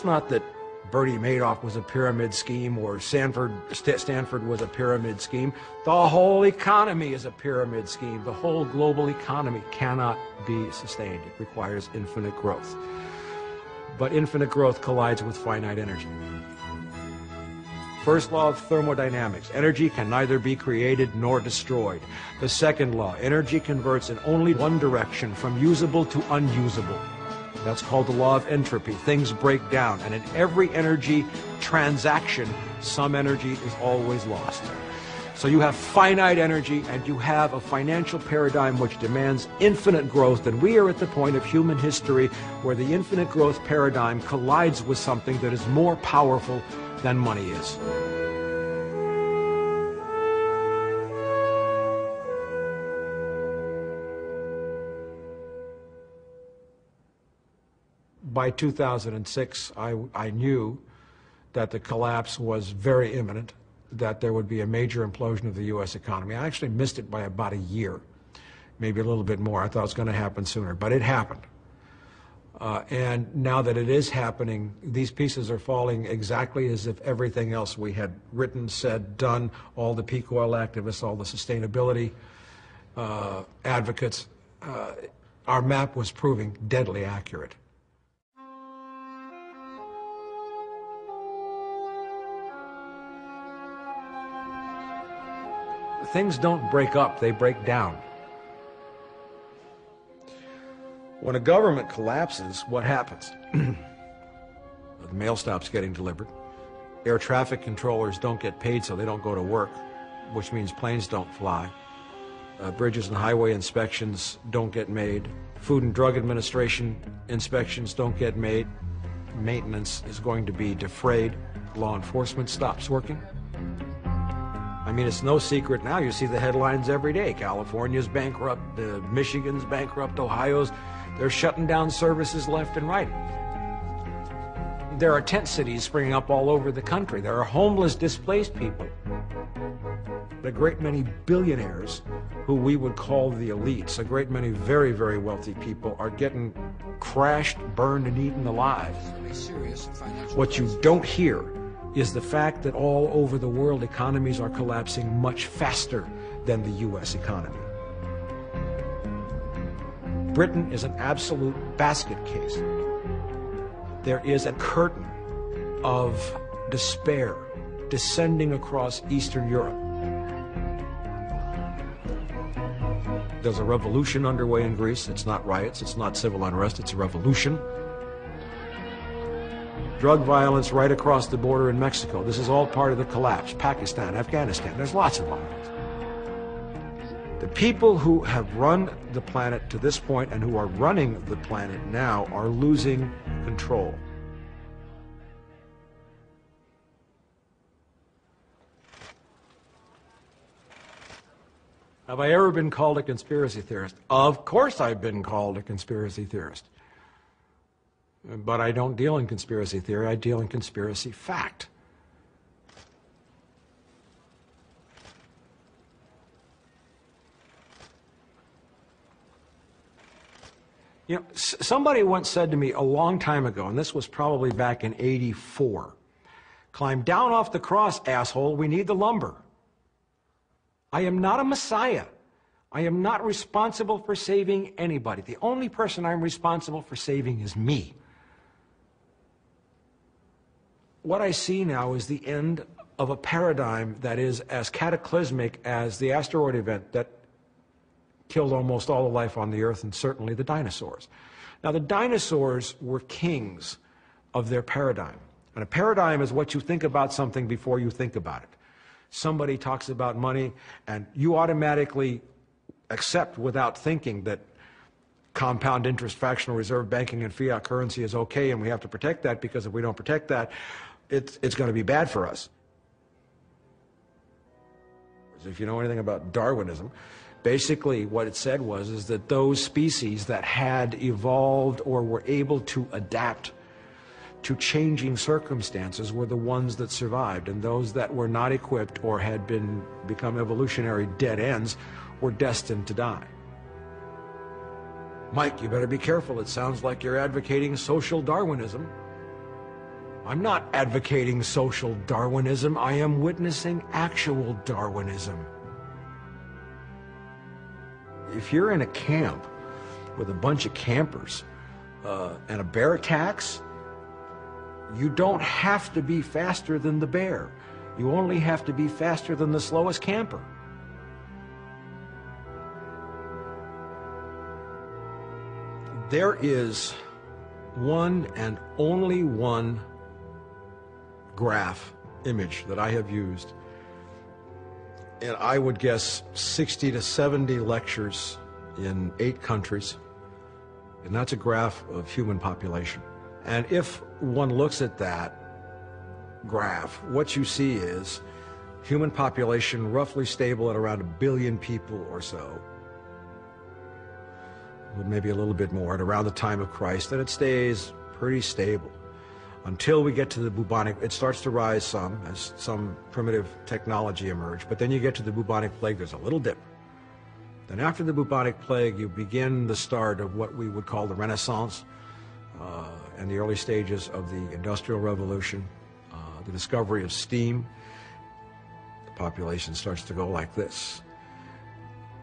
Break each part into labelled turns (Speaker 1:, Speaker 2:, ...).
Speaker 1: It's not that Bernie Madoff was a pyramid scheme or Stanford was a pyramid scheme. The whole economy is a pyramid scheme. The whole global economy cannot be sustained. It requires infinite growth. But infinite growth collides with finite energy. First law of thermodynamics, energy can neither be created nor destroyed. The second law, energy converts in only one direction, from usable to unusable. That's called the law of entropy. Things break down, and in every energy transaction, some energy is always lost. So you have finite energy, and you have a financial paradigm which demands infinite growth, and we are at the point of human history where the infinite growth paradigm collides with something that is more powerful than money is. By 2006, I knew that the collapse was very imminent, that there would be a major implosion of the U.S. economy. I actually missed it by about a year, maybe a little bit more. I thought it was going to happen sooner, but it happened. And now that it is happening, these pieces are falling exactly as if everything else we had written, said, done, all the peak oil activists, all the sustainability advocates, our map was proving deadly accurate. Things don't break up, they break down. When a government collapses, what happens? The mail stops getting delivered. Air traffic controllers don't get paid, so they don't go to work, which means planes don't fly. Bridges and highway inspections don't get made. Food and Drug Administration inspections don't get made. Maintenance is going to be defrayed. Law enforcement stops working. I mean, it's no secret now. You see the headlines every day. California's bankrupt, Michigan's bankrupt, Ohio's. They're shutting down services left and right. There are tent cities springing up all over the country. There are homeless, displaced people. A great many billionaires, who we would call the elites, a great many very, very wealthy people, are getting crashed, burned, and eaten alive. What you don't hear is the fact that all over the world economies are collapsing much faster than the U.S. economy. Britain is an absolute basket case. There is a curtain of despair descending across Eastern Europe. There's a revolution underway in Greece. It's not riots, it's not civil unrest, it's a revolution. Drug violence right across the border in Mexico. This is all part of the collapse. Pakistan, Afghanistan, there's lots of violence. The people who have run the planet to this point and who are running the planet now are losing control. Have I ever been called a conspiracy theorist? Of course I've been called a conspiracy theorist. But I don't deal in conspiracy theory, I deal in conspiracy fact. You know, somebody once said to me a long time ago, and this was probably back in '84, "Climb down off the cross, asshole, we need the lumber." I am not a messiah. I am not responsible for saving anybody. The only person I'm responsible for saving is me. What I see now is the end of a paradigm that is as cataclysmic as the asteroid event that killed almost all the life on the earth, and certainly the dinosaurs. Now, the dinosaurs were kings of their paradigm. And a paradigm is what you think about something before you think about it. Somebody talks about money, and you automatically accept without thinking that compound interest, fractional reserve banking, and fiat currency is okay, and we have to protect that, because if we don't protect that, it's going to be bad for us. If you know anything about Darwinism, basically what it said is that those species that had evolved or were able to adapt to changing circumstances were the ones that survived, and those that were not equipped or had become evolutionary dead ends were destined to die. Mike, you better be careful. It sounds like you're advocating social Darwinism. I'm not advocating social Darwinism. I am witnessing actual Darwinism. If you're in a camp with a bunch of campers and a bear attacks, you don't have to be faster than the bear. You only have to be faster than the slowest camper. There is one and only one graph image that I have used, and I would guess 60 to 70 lectures in 8 countries, and that's a graph of human population. And if one looks at that graph, what you see is human population roughly stable at around 1 billion people or so, maybe a little bit more, at around the time of Christ, and it stays pretty stable until we get to the bubonic. It starts to rise some as some primitive technology emerge, but then you get to the bubonic plague, there's a little dip. Then after the bubonic plague, you begin the start of what we would call the Renaissance and the early stages of the Industrial Revolution, the discovery of steam. The population starts to go like this.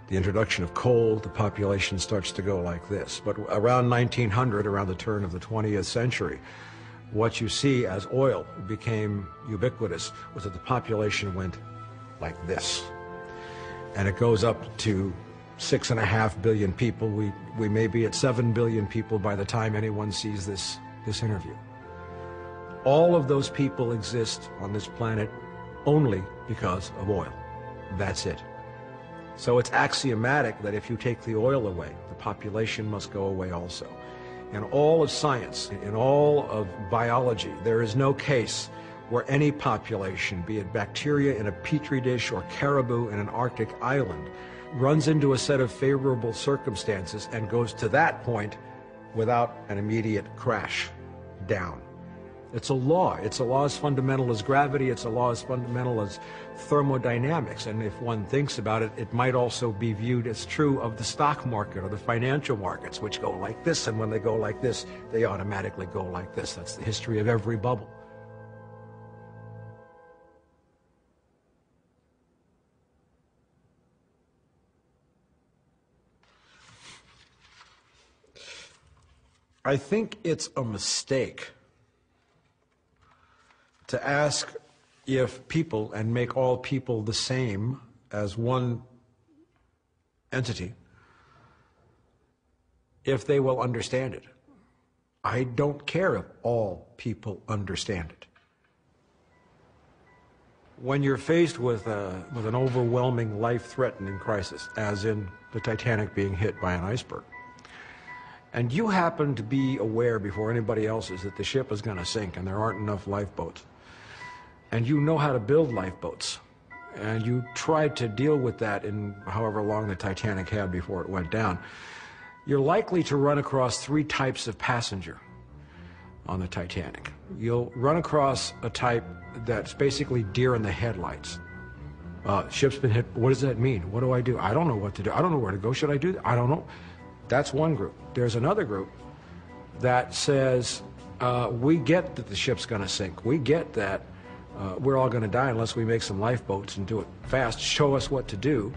Speaker 1: The introduction of coal, the population starts to go like this. But around 1900, around the turn of the 20th century, what you see as oil became ubiquitous was that the population went like this. And it goes up to 6.5 billion people. We may be at 7 billion people by the time anyone sees this interview. All of those people exist on this planet only because of oil. That's it. So it's axiomatic that if you take the oil away, the population must go away also. In all of science, in all of biology, there is no case where any population, be it bacteria in a petri dish or caribou in an Arctic island, runs into a set of favorable circumstances and goes to that point without an immediate crash down. It's a law. It's a law as fundamental as gravity. It's a law as fundamental as thermodynamics. And if one thinks about it, it might also be viewed as true of the stock market or the financial markets, which go like this. And when they go like this, they automatically go like this. That's the history of every bubble. I think it's a mistake to ask if people, and make all people the same as one entity, if they will understand it. I don't care if all people understand it. When you're faced with an overwhelming life-threatening crisis, as in the Titanic being hit by an iceberg, and you happen to be aware before anybody else is that the ship is going to sink and there aren't enough lifeboats, and you know how to build lifeboats, and you tried to deal with that in however long the Titanic had before it went down, you're likely to run across 3 types of passenger on the Titanic. You'll run across a type that's basically deer in the headlights. Ship's been hit. What does that mean? What do I do? I don't know what to do. I don't know where to go. Should I do that? I don't know. That's one group. There's another group that says, we get that the ship's going to sink. We get that we're all going to die unless we make some lifeboats and do it fast. Show us what to do.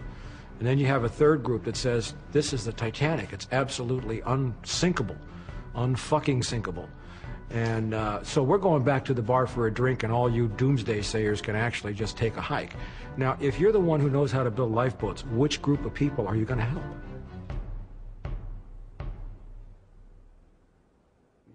Speaker 1: And then you have a third group that says, this is the Titanic. It's absolutely unsinkable, unfucking sinkable. And so we're going back to the bar for a drink, and all you doomsday sayers can actually just take a hike. Now, if you're the one who knows how to build lifeboats, which group of people are you going to help?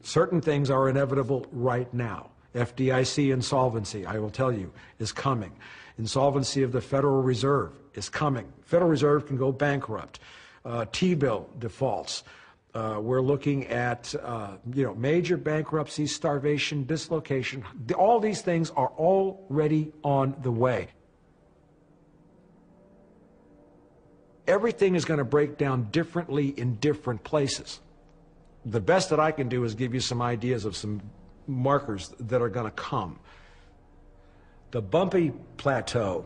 Speaker 1: Certain things are inevitable right now. FDIC insolvency, I will tell you, is coming. Insolvency of the Federal Reserve is coming. Federal Reserve can go bankrupt. T-bill defaults. We're looking at major bankruptcies, starvation, dislocation. All these things are already on the way. Everything is going to break down differently in different places. The best that I can do is give you some ideas of some markers that are going to come. The bumpy plateau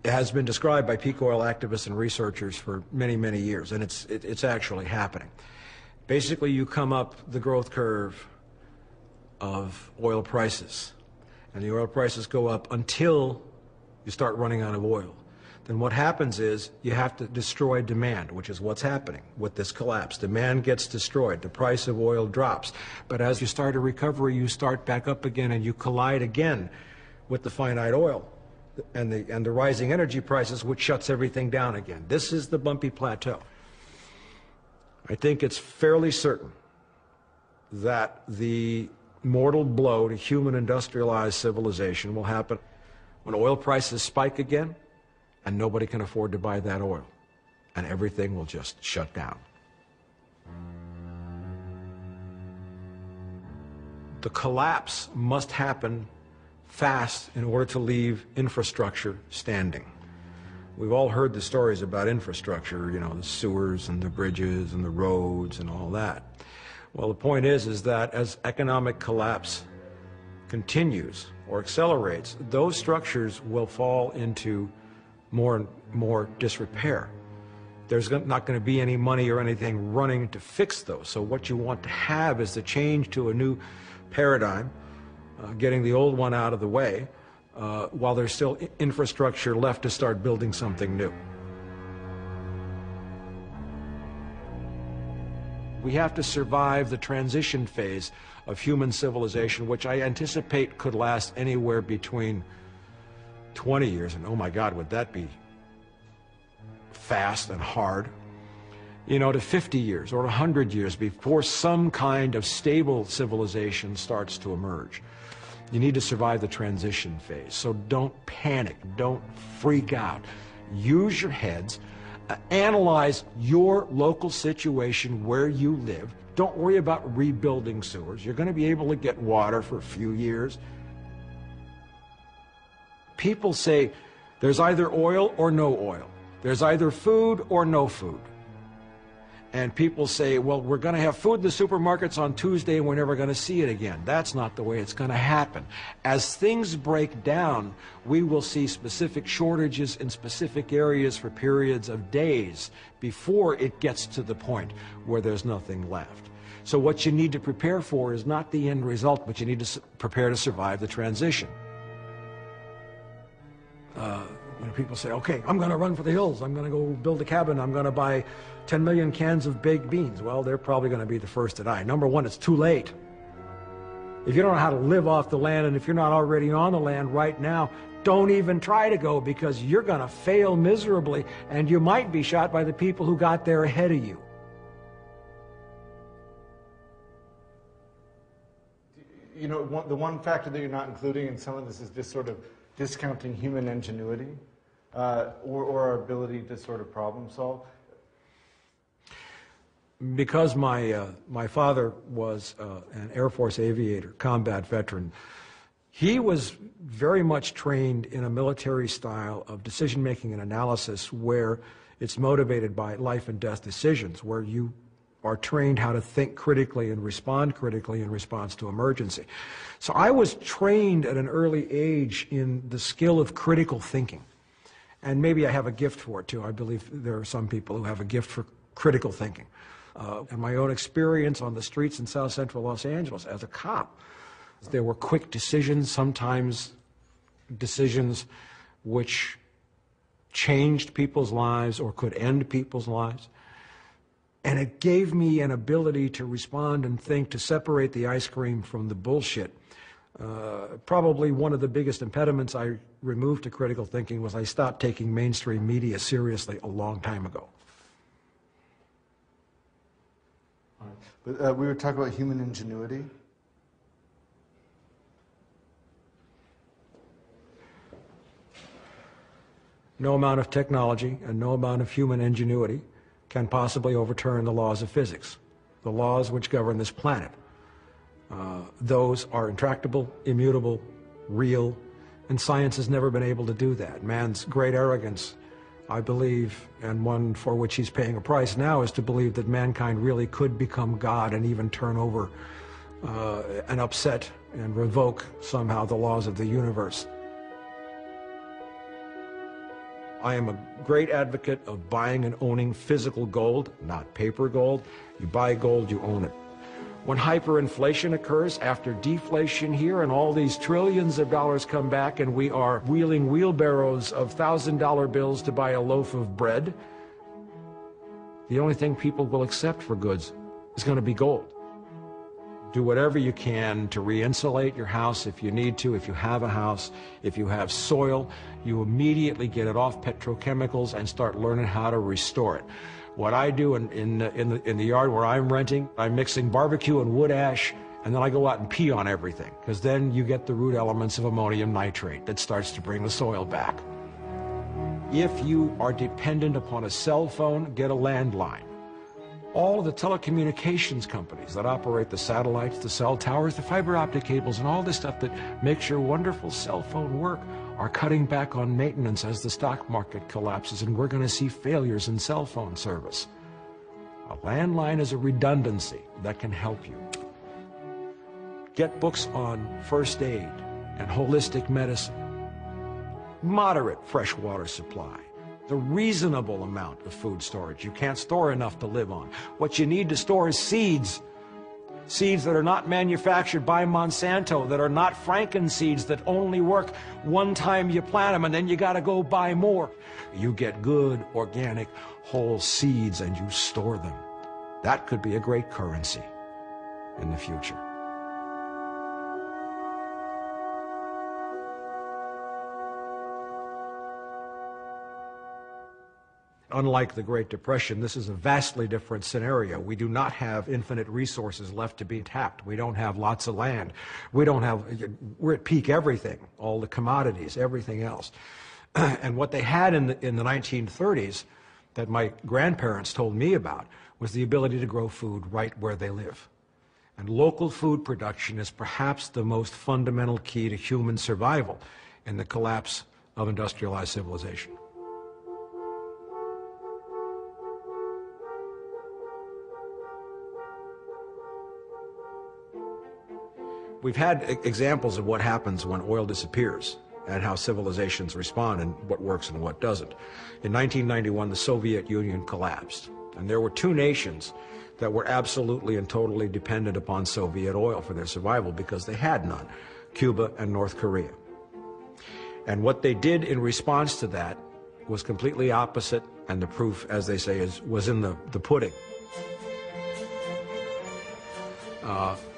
Speaker 1: has been described by peak oil activists and researchers for many, many years, and it's actually happening. Basically, you come up the growth curve of oil prices, and the oil prices go up until you start running out of oil, then what happens is you have to destroy demand, which is what's happening with this collapse. Demand gets destroyed, the price of oil drops, but as you start a recovery, you start back up again and you collide again with the finite oil and the rising energy prices, which shuts everything down again. This is the bumpy plateau. I think it's fairly certain that the mortal blow to human industrialized civilization will happen when oil prices spike again and nobody can afford to buy that oil, and everything will just shut down. The collapse must happen fast in order to leave infrastructure standing. We've all heard the stories about infrastructure, you know, the sewers and the bridges and the roads and all that. Well, the point is that as economic collapse continues or accelerates, those structures will fall into more and more disrepair. There's not going to be any money or anything running to fix those. So what you want to have is the change to a new paradigm, getting the old one out of the way, while there's still infrastructure left to start building something new. We have to survive the transition phase of human civilization, which I anticipate could last anywhere between 20 years, and oh my God, would that be fast and hard, you know, to 50 years or 100 years before some kind of stable civilization starts to emerge. You need to survive the transition phase. So don't panic, don't freak out. Use your heads, analyze your local situation where you live. Don't worry about rebuilding sewers. You're going to be able to get water for a few years. People say there's either oil or no oil. There's either food or no food. And people say, well, we're going to have food in the supermarkets on Tuesday and we're never going to see it again. That's not the way it's going to happen. As things break down, we will see specific shortages in specific areas for periods of days before it gets to the point where there's nothing left. So what you need to prepare for is not the end result, but you need to prepare to survive the transition. When people say, okay, I'm going to run for the hills, I'm going to go build a cabin, I'm going to buy 10 million cans of baked beans. Well, they're probably going to be the first to die. Number one, it's too late. If you don't know how to live off the land, and if you're not already on the land right now, don't even try to go, because you're going to fail miserably, and you might be shot by the people who got there ahead of you.
Speaker 2: You know, the one factor that you're not including in some of this is just sort of discounting human ingenuity or our ability to sort of problem solve.
Speaker 1: Because my father was an Air Force aviator, combat veteran, he was very much trained in a military style of decision-making and analysis where it's motivated by life and death decisions, where you are trained how to think critically and respond critically in response to emergency. So I was trained at an early age in the skill of critical thinking. And maybe I have a gift for it too. I believe there are some people who have a gift for critical thinking. And my own experience on the streets in South Central Los Angeles as a cop, there were quick decisions, sometimes decisions which changed people's lives or could end people's lives. And it gave me an ability to respond and think, to separate the ice cream from the bullshit. Probably one of the biggest impediments I removed to critical thinking was I stopped taking mainstream media seriously a long time ago.
Speaker 2: All right. But we were talking about human ingenuity.
Speaker 1: No amount of technology and no amount of human ingenuity can possibly overturn the laws of physics, the laws which govern this planet. Those are intractable, immutable, real, and science has never been able to do that. Man's great arrogance, I believe, and one for which he's paying a price now, is to believe that mankind really could become God and even turn over and upset and revoke somehow the laws of the universe. I am a great advocate of buying and owning physical gold, not paper gold. You buy gold, you own it. When hyperinflation occurs after deflation here and all these trillions of dollars come back and we are wheeling wheelbarrows of $1,000 bills to buy a loaf of bread, the only thing people will accept for goods is going to be gold. Do whatever you can to re-insulate your house if you need to. If you have a house, if you have soil, you immediately get it off petrochemicals and start learning how to restore it. What I do in the yard where I'm renting, I'm mixing barbecue and wood ash, and then I go out and pee on everything, because then you get the root elements of ammonium nitrate that starts to bring the soil back. If you are dependent upon a cell phone, get a landline. All of the telecommunications companies that operate the satellites, the cell towers, the fiber optic cables, and all this stuff that makes your wonderful cell phone work are cutting back on maintenance as the stock market collapses, and we're going to see failures in cell phone service. A landline is a redundancy that can help you. Get books on first aid and holistic medicine. Moderate freshwater supply. The reasonable amount of food storage. You can't store enough to live on. What you need to store is seeds. Seeds that are not manufactured by Monsanto, that are not frankenseeds, that only work one time you plant them and then you gotta go buy more. You get good, organic, whole seeds and you store them. That could be a great currency in the future. Unlike the Great Depression, this is a vastly different scenario. We do not have infinite resources left to be tapped. We don't have lots of land. We're at peak everything, all the commodities, everything else. And what they had in the 1930s that my grandparents told me about was the ability to grow food right where they live. And local food production is perhaps the most fundamental key to human survival in the collapse of industrialized civilization. We've had examples of what happens when oil disappears and how civilizations respond and what works and what doesn't. In 1991, the Soviet Union collapsed, and there were two nations that were absolutely and totally dependent upon Soviet oil for their survival because they had none, Cuba and North Korea. And what they did in response to that was completely opposite, and the proof, as they say, was in the pudding.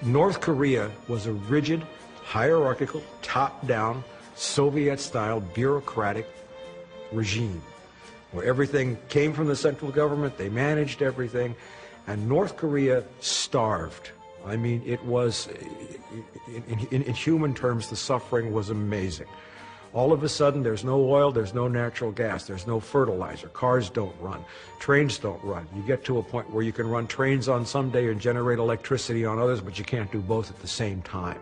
Speaker 1: North Korea was a rigid, hierarchical, top-down, Soviet-style, bureaucratic regime where everything came from the central government, they managed everything, and North Korea starved. I mean, it was, in human terms, the suffering was amazing. All of a sudden, there's no oil, there's no natural gas, there's no fertilizer, cars don't run, trains don't run. You get to a point where you can run trains on some day and generate electricity on others, but you can't do both at the same time.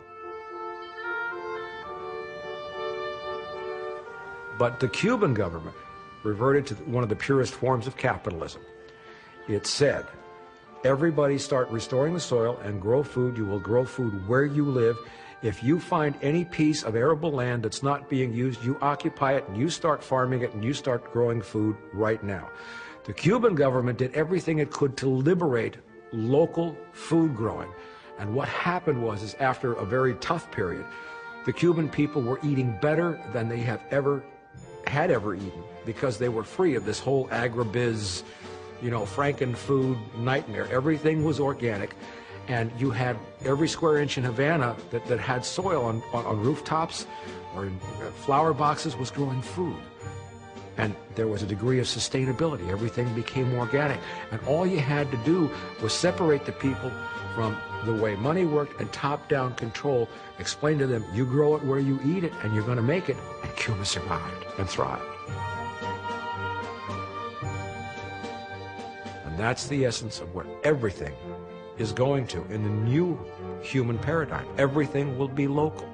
Speaker 1: But the Cuban government reverted to one of the purest forms of capitalism. It said, everybody start restoring the soil and grow food. You will grow food where you live. If you find any piece of arable land that's not being used, you occupy it and you start farming it and you start growing food right now. The Cuban government did everything it could to liberate local food growing. And what happened was after a very tough period, the Cuban people were eating better than they had ever eaten because they were free of this whole agribiz, franken-food nightmare. Everything was organic. And you had every square inch in Havana that had soil on rooftops or in flower boxes was growing food. And there was a degree of sustainability. Everything became organic. And all you had to do was separate the people from the way money worked and top-down control. Explain to them, you grow it where you eat it, and you're going to make it. And Cuba survived and thrived. And that's the essence of where everything is going to in the new human paradigm. Everything will be local.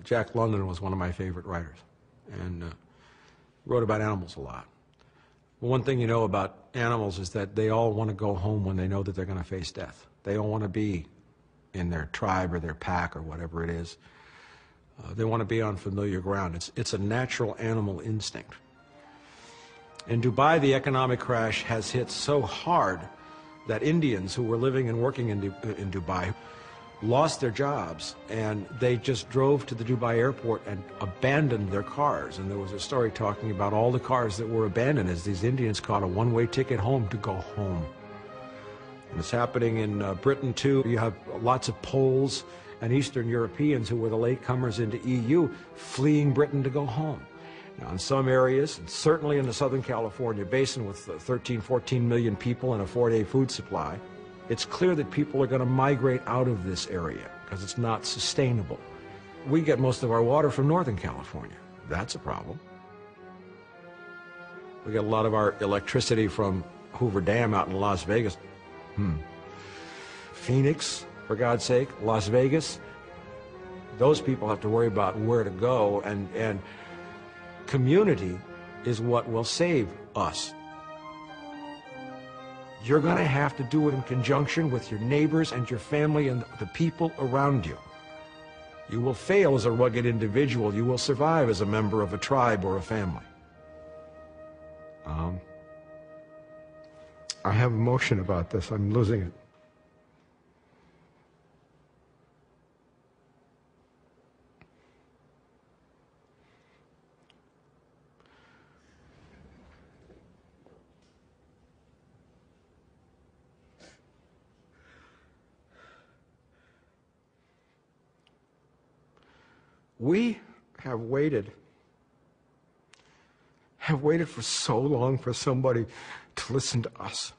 Speaker 1: Jack London was one of my favorite writers and wrote about animals a lot. Well, one thing you know about animals is that they all want to go home when they know that they're going to face death. They don't want to be in their tribe or their pack or whatever it is. They want to be on familiar ground. It's a natural animal instinct. In Dubai, the economic crash has hit so hard that Indians who were living and working in Dubai lost their jobs, and they just drove to the Dubai airport and abandoned their cars. And there was a story talking about all the cars that were abandoned as these Indians caught a one-way ticket home to go home. And it's happening in Britain too. You have lots of Poles and Eastern Europeans who were the latecomers into EU fleeing Britain to go home. Now, in some areas, and certainly in the Southern California basin with 13, 14 million people and a 4-day food supply, it's clear that people are going to migrate out of this area because it's not sustainable. We get most of our water from Northern California. That's a problem. We get a lot of our electricity from Hoover Dam out in Las Vegas. Phoenix, for God's sake, Las Vegas. Those people have to worry about where to go, and community is what will save us. You're going to have to do it in conjunction with your neighbors and your family and the people around you. You will fail as a rugged individual. You will survive as a member of a tribe or a family. I have emotion about this. I'm losing it. We have waited for so long for somebody to listen to us.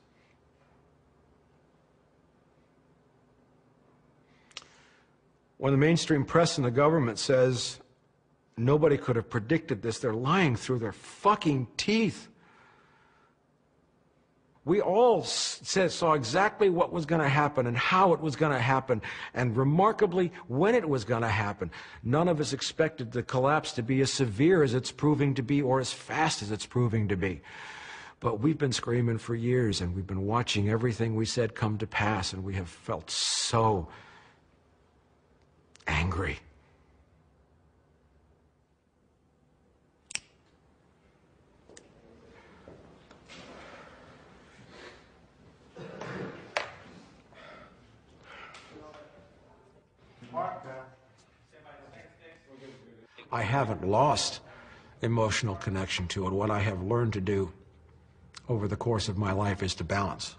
Speaker 1: When the mainstream press and the government says nobody could have predicted this, they're lying through their fucking teeth. We all saw exactly what was going to happen and how it was going to happen, and remarkably, when it was going to happen. None of us expected the collapse to be as severe as it's proving to be or as fast as it's proving to be. But we've been screaming for years, and we've been watching everything we said come to pass, and we have felt so angry. I haven't lost emotional connection to it. What I have learned to do over the course of my life is to balance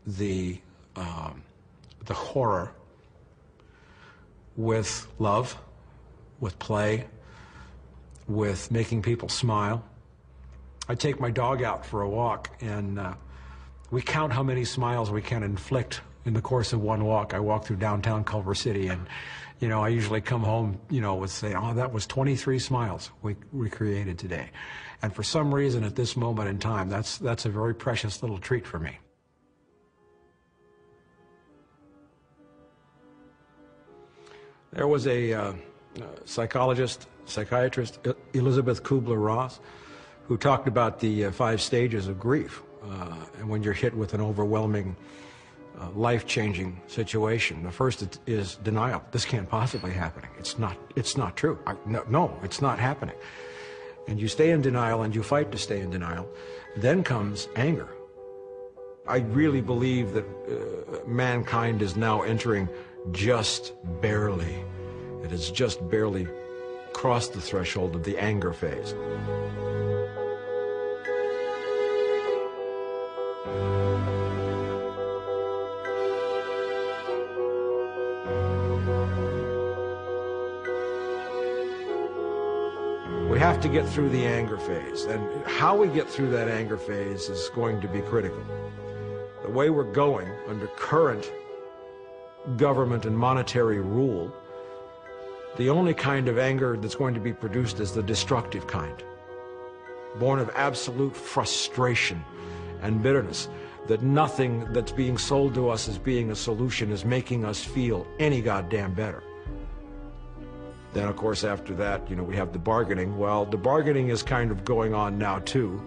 Speaker 1: the horror with love, with play, with making people smile. I take my dog out for a walk, and we count how many smiles we can inflict in the course of one walk. I walk through downtown Culver City, and I usually come home, with saying, oh, that was 23 smiles we created today. And for some reason at this moment in time, that's a very precious little treat for me. There was a psychiatrist, Elizabeth Kubler-Ross, who talked about the 5 stages of grief. And when you're hit with an overwhelming life-changing situation. The first is denial. This can't possibly happen. It's not true. No, it's not happening. And you stay in denial, and you fight to stay in denial. Then comes anger. I really believe that mankind is now entering just barely. It has just barely crossed the threshold of the anger phase. We have to get through the anger phase, and how we get through that anger phase is going to be critical. The way we're going under current government and monetary rule, the only kind of anger that's going to be produced is the destructive kind, born of absolute frustration and bitterness, that nothing that's being sold to us as being a solution is making us feel any goddamn better. Then, of course, after that, we have the bargaining. Well, the bargaining is kind of going on now, too.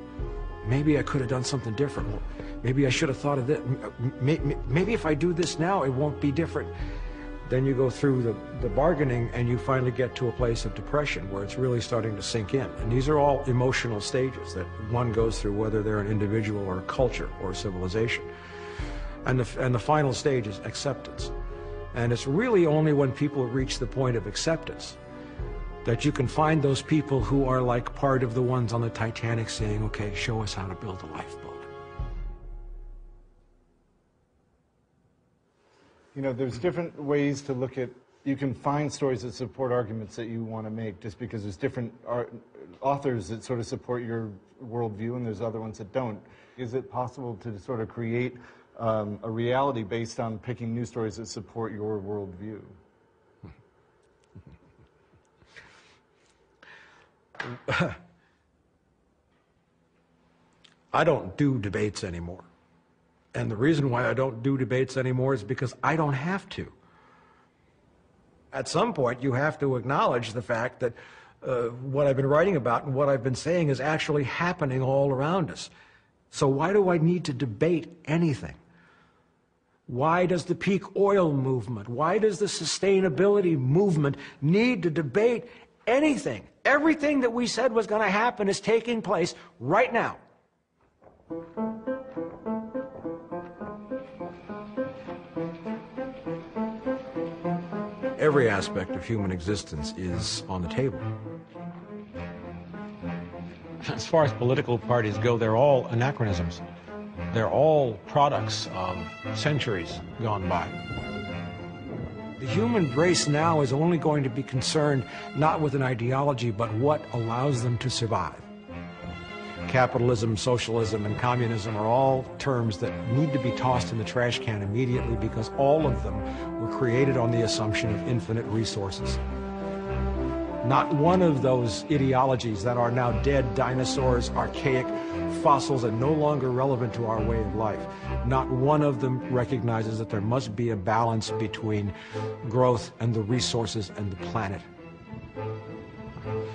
Speaker 1: Maybe I could have done something different. Maybe I should have thought of this. Maybe if I do this now, it won't be different. Then you go through the bargaining and you finally get to a place of depression where it's really starting to sink in. And these are all emotional stages that one goes through, whether they're an individual or a culture or a civilization. And the final stage is acceptance. And it's really only when people reach the point of acceptance that you can find those people who are like part of the ones on the Titanic saying, okay, show us how to build a lifeboat.
Speaker 2: You know, there's different ways to look at, you can find stories that support arguments that you want to make just because there's different authors that sort of support your worldview and there's other ones that don't. Is it possible to sort of create a reality based on picking new stories that support your worldview?
Speaker 1: I don't do debates anymore. And the reason why I don't do debates anymore is because I don't have to. At some point, you have to acknowledge the fact that what I've been writing about and what I've been saying is actually happening all around us. So why do I need to debate anything? Why does the peak oil movement, why does the sustainability movement need to debate anything? Everything that we said was going to happen is taking place right now. Every aspect of human existence is on the table. As far as political parties go, they're all anachronisms. They're all products of centuries gone by. The human race now is only going to be concerned not with an ideology, but what allows them to survive. Capitalism, socialism, and communism are all terms that need to be tossed in the trash can immediately because all of them were created on the assumption of infinite resources. Not one of those ideologies that are now dead, dinosaurs, archaic, fossils, and no longer relevant to our way of life, not one of them recognizes that there must be a balance between growth and the resources and the planet.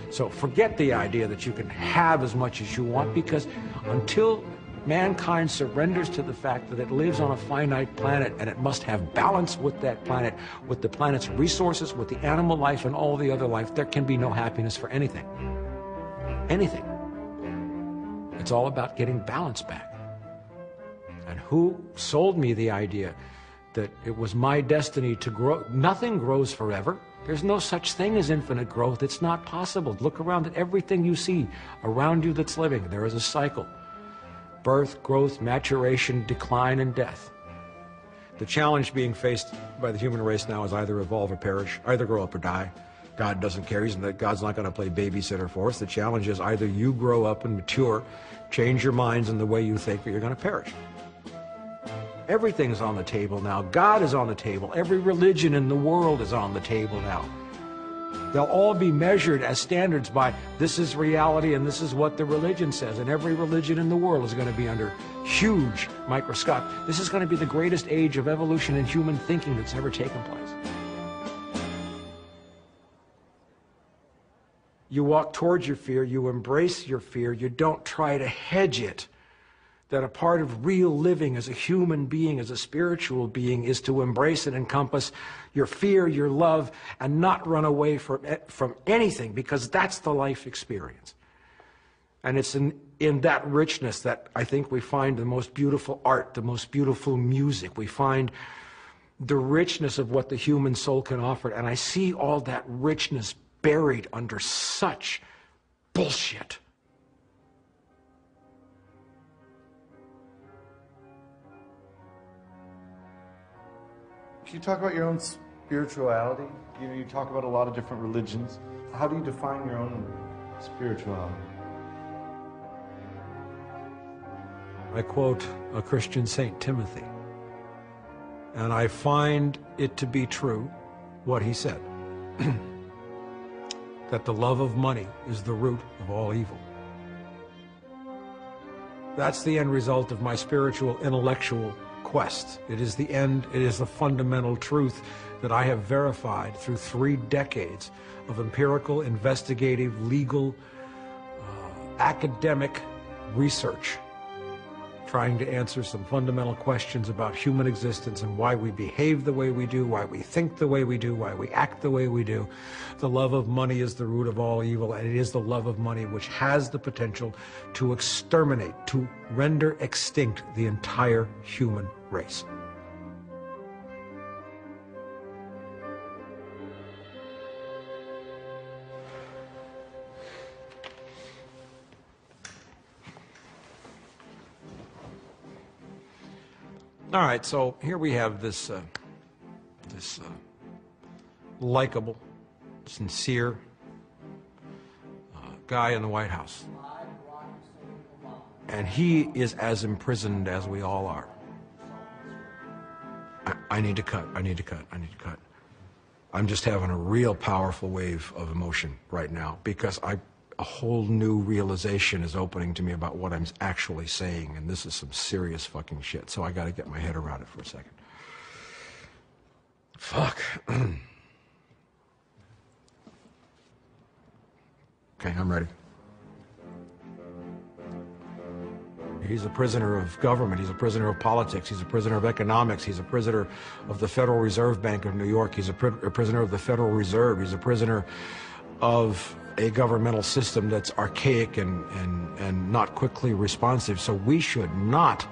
Speaker 1: So forget the idea that you can have as much as you want, because until mankind surrenders to the fact that it lives on a finite planet and it must have balance with that planet, with the planet's resources, with the animal life and all the other life, there can be no happiness for anything. Anything. It's all about getting balance back. And who sold me the idea that it was my destiny to grow? Nothing grows forever. There's no such thing as infinite growth. It's not possible. Look around at everything you see around you that's living. There is a cycle. Birth, growth, maturation, decline, and death. The challenge being faced by the human race now is either evolve or perish, either grow up or die. God doesn't care. God's not going to play babysitter for us. The challenge is either you grow up and mature, change your minds in the way you think, or you're going to perish. Everything's on the table now. God is on the table. Every religion in the world is on the table now. They'll all be measured as standards by this is reality and this is what the religion says. And every religion in the world is going to be under huge microscope. This is going to be the greatest age of evolution in human thinking that's ever taken place. You walk towards your fear, you embrace your fear, you don't try to hedge it. That a part of real living as a human being, as a spiritual being, is to embrace and encompass your fear, your love, and not run away from anything, because that's the life experience. And it's in that richness that I think we find the most beautiful art, the most beautiful music. We find the richness of what the human soul can offer. And I see all that richness buried under such bullshit.
Speaker 2: Can you talk about your own spirituality? You know, you talk about a lot of different religions. How do you define your own spirituality?
Speaker 1: I quote a Christian Saint Timothy, and I find it to be true what he said, that the love of money is the root of all evil. That's the end result of my spiritual, intellectual quest. It is the end, it is the fundamental truth that I have verified through 3 decades of empirical, investigative, legal, academic research. trying to answer some fundamental questions about human existence and why we behave the way we do, why we think the way we do, why we act the way we do. The love of money is the root of all evil, and it is the love of money which has the potential to exterminate, to render extinct the entire human race. All right, so here we have this likable, sincere guy in the White House. And he is as imprisoned as we all are. I need to cut. I'm just having a real powerful wave of emotion right now because a whole new realization is opening to me about what I'm actually saying, and this is some serious fucking shit, so I gotta get my head around it for a second. Fuck. Okay, I'm ready. He's a prisoner of government, he's a prisoner of politics, he's a prisoner of economics, he's a prisoner of the Federal Reserve Bank of New York, he's a prisoner of the Federal Reserve, he's a prisoner of a governmental system that's archaic and not quickly responsive. So we should not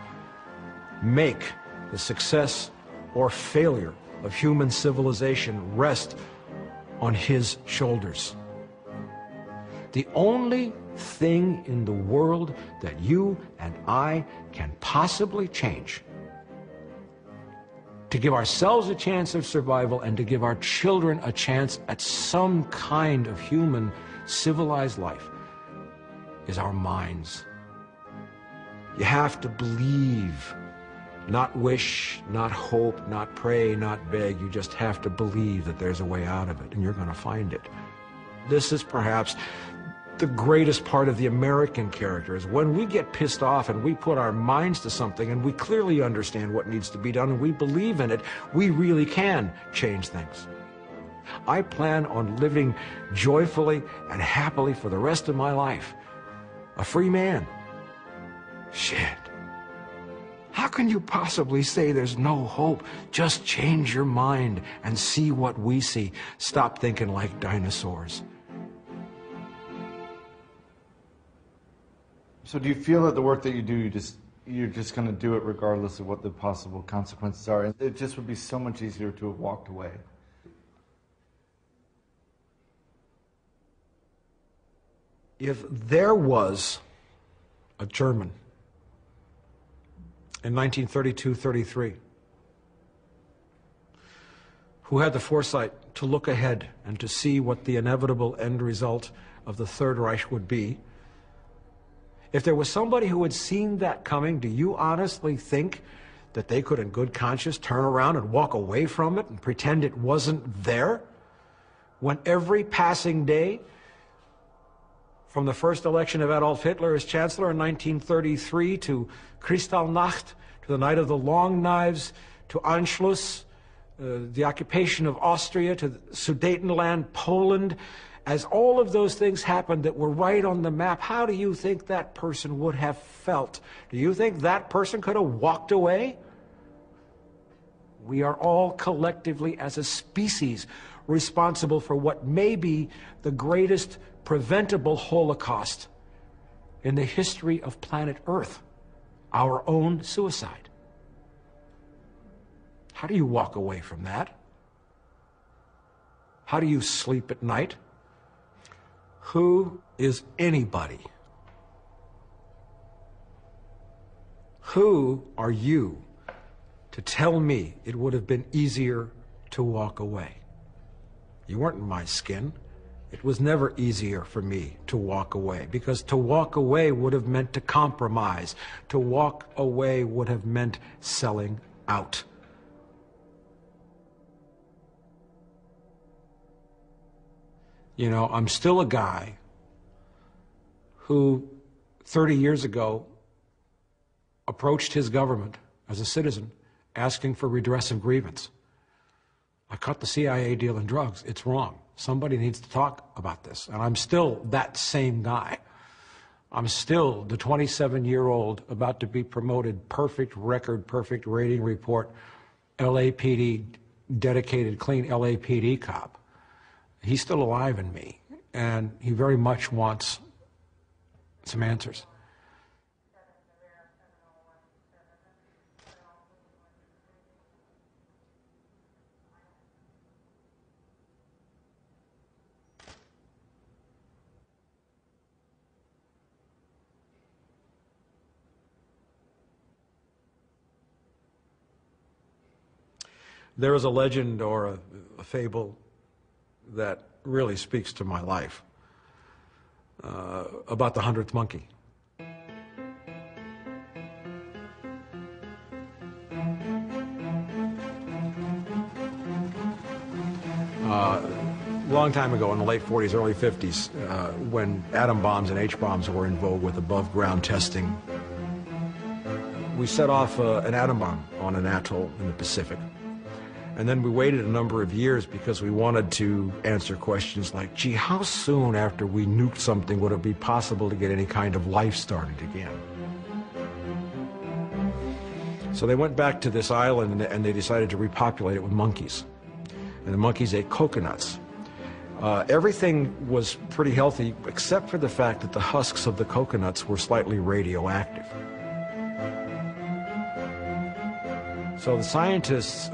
Speaker 1: make the success or failure of human civilization rest on his shoulders. The only thing in the world that you and I can possibly change to give ourselves a chance of survival and to give our children a chance at some kind of human civilized life is our minds. You have to believe, not wish, not hope, not pray, not beg. You just have to believe that there's a way out of it, and you're going to find it. This is perhaps the greatest part of the American character, is when we get pissed off and we put our minds to something and we clearly understand what needs to be done and we believe in it, we really can change things. I plan on living joyfully and happily for the rest of my life. A free man. Shit. How can you possibly say there's no hope? Just change your mind and see what we see. Stop thinking like dinosaurs.
Speaker 2: So do you feel that the work that you do, you're just going to do it regardless of what the possible consequences are? And it just would be so much easier to have walked away.
Speaker 1: If there was a German in 1932-33 who had the foresight to look ahead and to see what the inevitable end result of the Third Reich would be, if there was somebody who had seen that coming, do you honestly think that they could in good conscience turn around and walk away from it and pretend it wasn't there? When every passing day, from the first election of Adolf Hitler as Chancellor in 1933 to Kristallnacht, to the Night of the Long Knives, to Anschluss, the occupation of Austria, to Sudetenland, Poland, as all of those things happened that were right on the map, how do you think that person would have felt? Do you think that person could have walked away? We are all collectively, as a species, responsible for what may be the greatest preventable Holocaust in the history of planet Earth, our own suicide. How do you walk away from that? How do you sleep at night? Who is anybody? Who are you to tell me it would have been easier to walk away? You weren't in my skin. It was never easier for me to walk away, because to walk away would have meant to compromise. To walk away would have meant selling out. You know, I'm still a guy who 30 years ago approached his government as a citizen asking for redress of grievance. I cut the CIA deal in drugs. It's wrong. Somebody needs to talk about this. And I'm still that same guy. I'm still the 27-year-old about to be promoted perfect record, perfect rating report, LAPD, dedicated, clean LAPD cop. He's still alive in me, and he very much wants some answers. There is a legend or a fable that really speaks to my life about the 100th monkey. Long time ago, in the late 40s, early 50s, when atom bombs and H-bombs were in vogue with above-ground testing, we set off an atom bomb on an atoll in the Pacific. And then we waited a number of years because we wanted to answer questions like, gee, how soon after we nuked something would it be possible to get any kind of life started again? So they went back to this island and they decided to repopulate it with monkeys. And the monkeys ate coconuts. Everything was pretty healthy except for the fact that the husks of the coconuts were slightly radioactive. So the scientists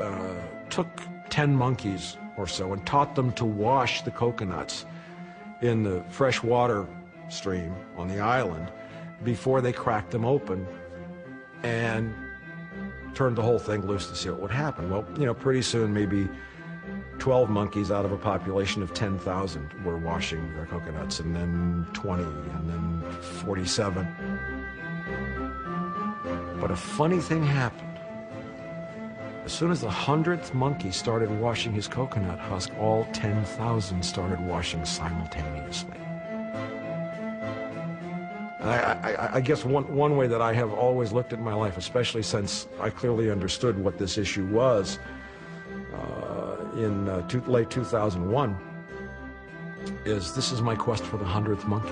Speaker 1: took 10 monkeys or so and taught them to wash the coconuts in the fresh water stream on the island before they cracked them open and turned the whole thing loose to see what would happen. Well, you know, pretty soon maybe 12 monkeys out of a population of 10,000 were washing their coconuts, and then 20, and then 47. But a funny thing happened. As soon as the 100th monkey started washing his coconut husk, all 10,000 started washing simultaneously. I guess one way that I have always looked at my life, especially since I clearly understood what this issue was in late 2001, is this is my quest for the 100th monkey.